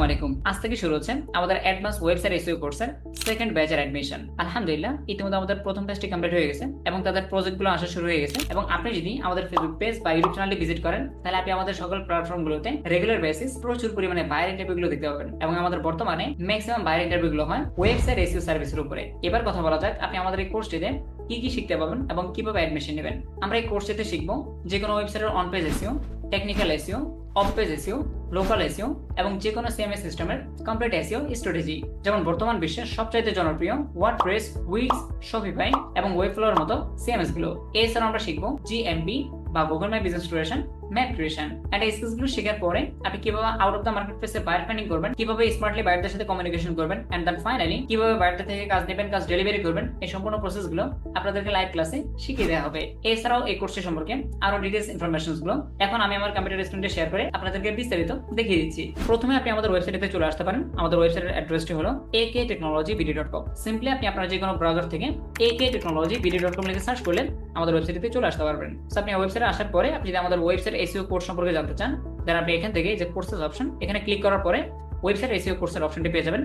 আসসালামু আলাইকুম। আজ থেকে শুরু হচ্ছে আমাদের অ্যাডভান্স ওয়েবসাইট এসইও কোর্সের সেকেন্ড ব্যাচের অ্যাডমিশন। আলহামদুলিল্লাহ, ইতিমধ্যে আমাদের প্রথম ব্যাচটি কমপ্লিট হয়ে গেছে এবং তাদের প্রজেক্টগুলো আসা শুরু হয়ে গেছে। এবং আপনি যদি আমাদের ফেসবুক পেজ বা ইউটিউব চ্যানেলে ভিজিট করেন, তাহলে আপনি আমাদের সকল প্ল্যাটফর্মগুলোতে রেগুলার বেসিস প্রচুর পরিমাণে বাইরের ইন্টারভিউগুলো দেখতে পাবেন। এবং আমাদের বর্তমানে ম্যাক্সিমাম বাইরের ইন্টারভিউগুলো হয় ওয়েবসাইট এসইও সার্ভিসের উপরে। এবার কথা বলা যাক আপনি আমাদের এই কোর্সটিতে কি কি শিখতে পাবেন এবং কিভাবে অ্যাডমিশন নেবেন। আমরা এই কোর্সটিতে শিখবো যে কোনো ওয়েবসাইটের on page SEO, technical SEO, of page SEO, local SEO এবং যে কোনো সিএমএস সিস্টেমের কমপ্লিট এসইও স্ট্র্যাটেজি। যেমন বর্তমান বিশ্বের সবচাইতে জনপ্রিয় ওয়ার্ডপ্রেস, উইক্স, শপিফাই এবং ওয়েবফ্লোর মতো সিএমএস গুলো। এছাড়াও আমরা শিখবো জিএমপি বা Google my business creation, map creation. And এই স্কিলসগুলো শেখার পরে আপনি কিভাবে আউট অফ দ্য মার্কেট প্লেসে বায়ার ফাইন্ডিং করবেন, কিভাবে স্মার্টলি বায়ারদের সাথে কমিউনিকেশন করবেন, এন্ড দেন ফাইনালি কিভাবে বায়ারদের থেকে কাজ নেবেন, কাজ ডেলিভারি করবেন, এই সম্পূর্ণ প্রসেসগুলো আপনাদেরকে লাইভ ক্লাসে শিখিয়ে দেওয়া হবে। এছাড়াও এই কোর্সটি সম্পর্কে আরো ডিটেইলস ইনফরমেশনস গুলো এখন আমি আমার কম্পিউটার স্ক্রিনে শেয়ার করে আপনাদেরকে বিস্তারিত দেখিয়ে দিচ্ছি। প্রথমে আপনি আমাদের ওয়েবসাইটে চলে আসতে পারেন। আমাদের ওয়েবসাইটের অ্যাড্রেসটি হলো aktechnologyvd.com। সিম্পলি আপনি আপনার যে কোনো ব্রাউজার থেকে aktechnologyvd.com লিখে সার্চ করলে আমাদের ওয়েবসাইটে চলে আসতে পারবেন। সো আপনি ওয়েবসাইটে আসার পরে আপনি যদি আমাদের ওয়েবসাইট এসইও কোর্স সম্পর্কে জানতে চান, দেন আপনি এখান থেকে যে কোর্সেস অপশন, এখানে ক্লিক করার পরে ওয়েবসাইট এসইও কোর্সের অপশনটি পেয়ে যাবেন।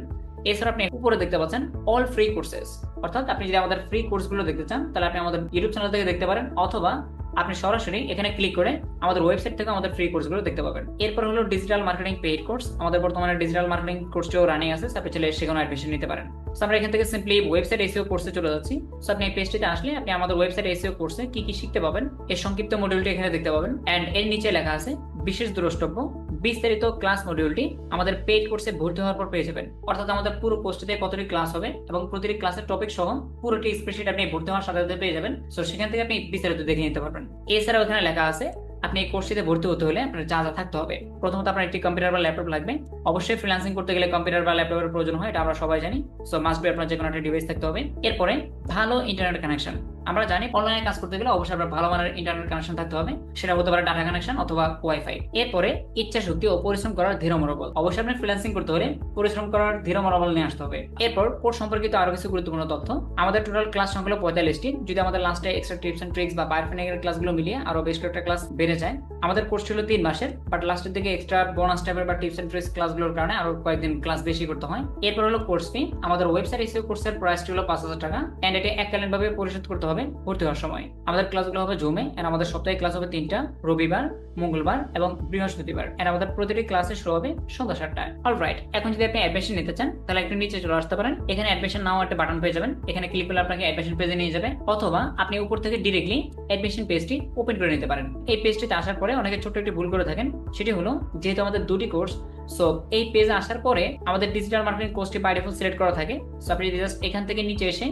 এছাড়া আপনি উপরে দেখতে পাচ্ছেন অল ফ্রি কোর্সেস, অর্থাৎ আপনি যদি আমাদের ফ্রি কোর্সগুলো দেখতে চান তাহলে আপনি আমাদের ইউটিউব চ্যানেল থেকে দেখতে পারেন, অথবা আপনি সরাসরি এখানে ক্লিক করে আমাদের ওয়েবসাইট থেকে আমাদের ফ্রি কোর্সগুলো দেখতে পাবেন। এরপর হলো ডিজিটাল মার্কেটিং পেইড কোর্স। আমাদের বর্তমানে ডিজিটাল মার্কেটিং কোর্সটিও রানিং আছে, আপনি চাইলে সেখানে অ্যাডমিশন নিতে পারেন। সো আমরা এখান থেকে সিম্পলি ওয়েবসাইট এসইও কোর্সে চলে যাচ্ছি। সো আপনি এই পেজটিতে আসলে আপনি আমাদের ওয়েবসাইট এসইও কোর্সে কি কি শিখতে পাবেন এর সংক্ষিপ্ত মডিউলটি এখানে দেখতে পাবেন। এন্ড এর নিচে লেখা আছে বিশেষ দ্রষ্টব্য, বিস্তারিত ক্লাস মডিউলটি আমাদের পেইড কোর্সে ভর্তি হওয়ার পর পেয়ে যাবেন। অর্থাৎ আমাদের পুরো কোর্সটিতে কতটি ক্লাস হবে এবং প্রতিটি ক্লাসের টপিক সহ পুরোটি স্প্রেডশিট আপনি ভর্তি হওয়ার সাথে সাথে পেয়ে যাবেন। সো সেখান থেকে আপনি বিস্তারিত দেখে নিতে পারবেন। এছাড়াও এখানে লেখা আছে আপনি এই কোর্সটিতে ভর্তি হতে হলে আপনার যা যা থাকতে হবে। প্রথমত আপনার একটি কম্পিউটার বা ল্যাপটপ লাগবে। অবশ্যই ফ্রিল্যান্সিং করতে গেলে কম্পিউটার বা ল্যাপটপের প্রয়োজন হয়, এটা আমরা সবাই জানি। সো মাস্ট বি আপনার যে কোনো একটা ডিভাইস থাকতে হবে। এরপরে ভালো ইন্টারনেট কানেকশন। আমরা জানি অনলাইনে কাজ করতে গেলে অবশ্যই আপনার ভালো মানের ইন্টারনেট কানেকশন থাকতে হবে, সেটা হতে পারে ডাটা কানেকশন অথবা ওয়াইফাই। এরপরে ইচ্ছা শক্তি ও পরিশ্রম করার দৃঢ় মনোবল। অবশ্যই আপনি ফ্রিল্যান্সিং করতে হলে পরিশ্রম করার দৃঢ় মনোবল নিয়ে আসতে হবে। এরপর কোর্স সম্পর্কিত আরো কিছু গুরুত্বপূর্ণ তথ্য। আমাদের টোটাল ক্লাস সংখ্যা হলো 45টি। যদি আমাদের লাস্টে এক্সট্রা টিপস এন্ড ট্রিক্স বা বায়ার ফাইন্ডিং এর ক্লাসগুলো মিলিয়ে আরো বেশ কয়েকটা ক্লাস বেড়ে যায়। আমাদের কোর্স ছিল 3 মাসের, বাট লাস্টের দিকে এক্সট্রা বোনাস টাইপের বা টিপস এন্ড ট্রিক্স ক্লাসগুলোর কারণে আরো কয়েকদিন ক্লাস বেশি করতে হয়। এরপর হলো কোর্স ফি। আমাদের ওয়েবসাইট এসইও কোর্সের প্রাইসটি হলো 5000 টাকা, এন্ড এটা এককালীন ভাবে পরিশোধ করতে হবে ভর্তি হওয়ার সময়। আমাদের ক্লাসগুলো হবে জুমে, এন্ড আমাদের সপ্তাহে ক্লাস হবে 3টা, রবিবার, মঙ্গলবার এবং বৃহস্পতিবার। এন্ড আমাদের প্রতিটি ক্লাসে শুরু হবে সন্ধ্যা 7টায়। অলরাইট, এখন যদি আপনি অ্যাডমিশন নিতে চান তাহলে একটু নিচে চলে আসতে পারেন। এখানে অ্যাডমিশন নাও একটা বাটন পেয়ে যাবেন। এখানে ক্লিক করলে আপনাকে অ্যাডমিশন পেজে নিয়ে যাবে, অথবা আপনি উপর থেকে ডিরেক্টলি অ্যাডমিশন পেজটি ওপেন করে নিতে পারেন। এই পেজটিতে আসার পরে অনেকে ছোট্ট একটি ভুল করে থাকেন, সেটি হলো যেহেতু আমাদের দুটি কোর্স, সো এই পেজে আসার পরে আমাদের ডিজিটাল মার্কেটিং কোর্সটি বাই ডিফল্ট সিলেক্ট করা থাকে। সো আপনি জাস্ট এখান থেকে নিচে এসে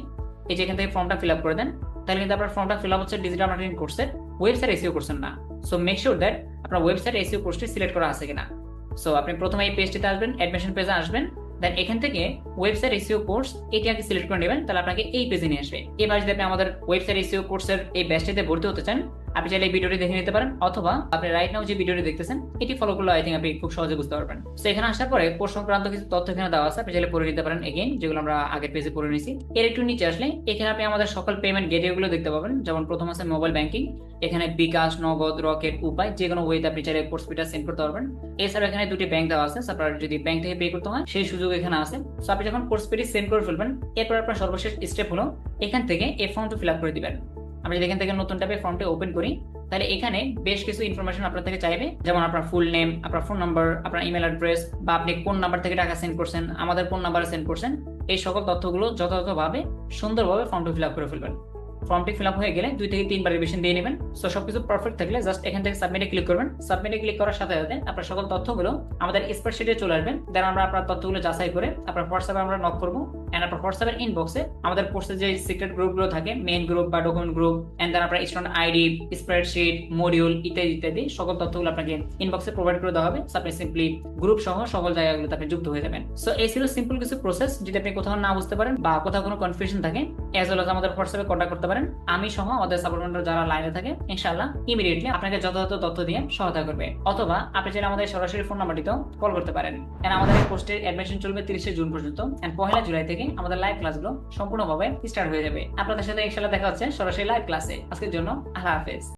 এই যে এখান থেকে ফর্মটা ফিল আপ করে দেন, তাহলে কিন্তু আপনার ফর্মটা ফিল আপ হচ্ছে ডিজিটাল মার্কেটিং কোর্সের, ওয়েবসাইট এসইও কোর্সের না। সো মেক শিওর দ্যাট আপনার ওয়েবসাইট এসইও কোর্সটি সিলেক্ট করা আছে কিনা। সো আপনি প্রথমে এই পেজটিতে আসবেন, অ্যাডমিশন পেজে আসবেন, দেন এখান থেকে ওয়েবসাইট এসইও কোর্স এটি আগে সিলেক্ট করে নেবেন, তাহলে আপনাকে এই পেজে নিয়ে আসবে। এবার যদি আপনি আমাদের ওয়েবসাইট এসইও কোর্সের এই ব্যাচটিতে ভর্তি হতে চান, আপনি চাইলে এই ভিডিওটি দেখে নিতে পারেন, অথবা আপনি রাইট নাও যে ভিডিওটি দেখতেছেন এটি ফলো করলে আই থিঙ্ক আপনি খুব সহজে বুঝতে পারবেন। সো এখানে আসার পরে কোর্স সংক্রান্ত কিছু তথ্য এখানে দেওয়া আছে, আপনি চাইলে পড়ে নিতে পারেন এগেইন, যেগুলো আমরা আগের পেজে পড়ে নিয়েছি। এর একটু নিচে আসলে এখানে আপনি আমাদের সকল পেমেন্ট গেটওয়েগুলো দেখতে পাবেন। যেমন প্রথম আছে মোবাইল ব্যাংকিং, এখানে বিকাশ, নগদ, রকেট, উপায়, যে কোনো ওয়েতে আপনি চাইলে কোর্স ফিটা সেন্ড করতে পারবেন। এছাড়া এখানে দুটি ব্যাংক দেওয়া আছে, আপনার যদি ব্যাংক থেকে পে করতে হয় সেই সুযোগ এখানে আছে। সো আপনি যখন কোর্স ফিটি সেন্ড করে ফেলবেন, এরপর আপনার সর্বশেষ স্টেপ হলো এখান থেকে এই ফর্মটা ফিল আপ করে দিবেন। আমরা যদি এখান থেকে নতুন ট্যাবে ফর্মটা ওপেন করি, তাহলে এখানে বেশ কিছু ইনফরমেশন আপনার থেকে চাইবে, যেমন আপনার ফুল নেম, আপনার ফোন নাম্বার, আপনার ইমেল অ্যাড্রেস, বা আপনি কোন নাম্বার থেকে টাকা সেন্ড করছেন, আমাদের কোন নাম্বারে সেন্ড করছেন, এই সকল তথ্যগুলো যথাযথভাবে সুন্দরভাবে ফর্মটা ফিল আপ করে ফেলবেন। ফর্মটি ফিল আপ হয়ে গেলে 2 থেকে 3 বার রিভিশন দিয়ে নেবেন। সো সবকিছু পারফেক্ট থাকলে জাস্ট এখান থেকে সাবমিটে ক্লিক করবেন। সাবমিটে ক্লিক করার সাথে সাথে আপনার সকল তথ্যগুলো আমাদের স্প্রেডশিটে চলে আসবে। দেন আমরা আপনার তথ্যগুলো যাচাই করে আপনার হোয়াটসঅ্যাপে আমরা নক করবো, এন্ড আপনার হোয়াটসঅ্যাপের ইনবক্সে আমাদের কোর্সের যে সিক্রেট গ্রুপগুলো থাকে, মেইন গ্রুপ বা ডকুমেন্ট গ্রুপ, এন্ড দেন আপনার স্টুডেন্ট আইডি, স্প্রেডশিট, মডিউল ইত্যাদি ইত্যাদি সকল তথ্যগুলো আপনাকে ইনবক্সে প্রোভাইড করে দেওয়া হবে। সো আপনি সিম্পলি গ্রুপ সহ সকল জায়গাগুলোতে আপনি যুক্ত হয়ে যাবেন। সো এই ছিল সিম্পল কিছু প্রসেস। যদি আপনি কোথাও না বুঝতে পারেন বা কোথাও কোনো কনফিউশন থাকে, এজ ওয়েল এজ আমাদের হোয়াটসঅ্যাপে কন্ট্যাক্ট করতে পারেন। আমি সহ আমাদের সাপোর্ট মেন্টর যারা লাইনে থাকে ইনশাআল্লাহ ইমিডিয়েটলি আপনাকে যথাযথ তথ্য দিয়ে সহায়তা করবে, অথবা আপনি চাইলে আমাদের সরাসরি ফোন নাম্বারটিতেও কল করতে পারেন। এন্ড আমাদের এই কোর্সের অ্যাডমিশন চলবে 30 জুন পর্যন্ত, এন্ড 1 জুলাই থেকে আমাদের লাইভ ক্লাসগুলো সম্পূর্ণভাবে স্টার্ট হয়ে যাবে। আপনাদের সাথে ইনশাআল্লাহ দেখা হচ্ছে সরাসরি লাইভ ক্লাসে। আজকের জন্য আল্লাহ হাফেজ।